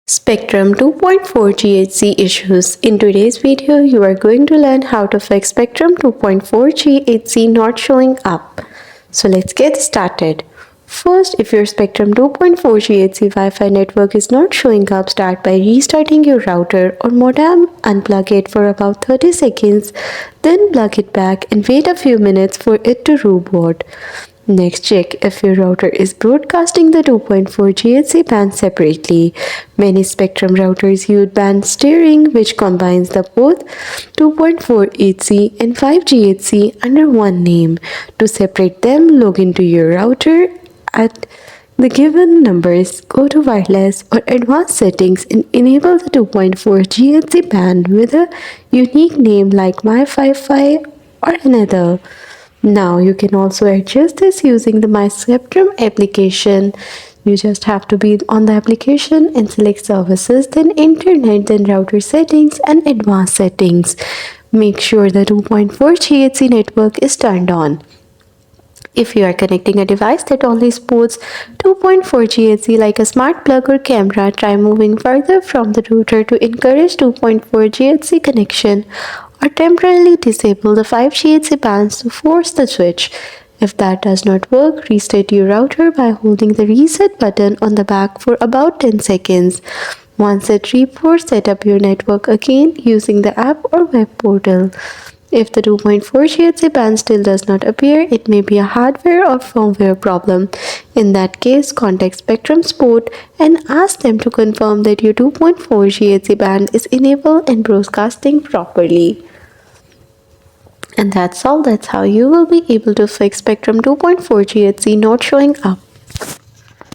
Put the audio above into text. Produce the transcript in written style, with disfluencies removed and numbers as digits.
Spectrum 2.4 GHz issues. In today's video, you are going to learn how to fix Spectrum 2.4 GHz not showing up. So let's get started. First, if your Spectrum 2.4 GHz Wi-Fi network is not showing up, start by restarting your router or modem, unplug it for about 30 seconds, then plug it back and wait a few minutes for it to reboot. Next, check if your router is broadcasting the 2.4 GHz band separately. Many Spectrum routers use band steering, which combines the both 2.4 HZ and 5 GHz under one name. To separate them, log into your router at the given numbers, go to wireless or advanced settings and enable the 2.4 GHz band with a unique name like Wi-Fi 5 or another. Now you can also adjust this using the My Spectrum application. You just have to be on the application and select services, then internet, then router settings and advanced settings. Make sure the 2.4 GHz network is turned on. If you are connecting a device that only supports 2.4 GHz like a smart plug or camera, try moving further from the router to encourage 2.4 GHz connection, or temporarily disable the 5 GHz bands to force the switch. If that does not work, restart your router by holding the reset button on the back for about 10 seconds. Once it reboots, set up your network again using the app or web portal. If the 2.4 GHz band still does not appear, it may be a hardware or firmware problem. In that case, contact Spectrum Support and ask them to confirm that your 2.4 GHz band is enabled and broadcasting properly. And that's all. That's how you will be able to fix Spectrum 2.4 GHz not showing up.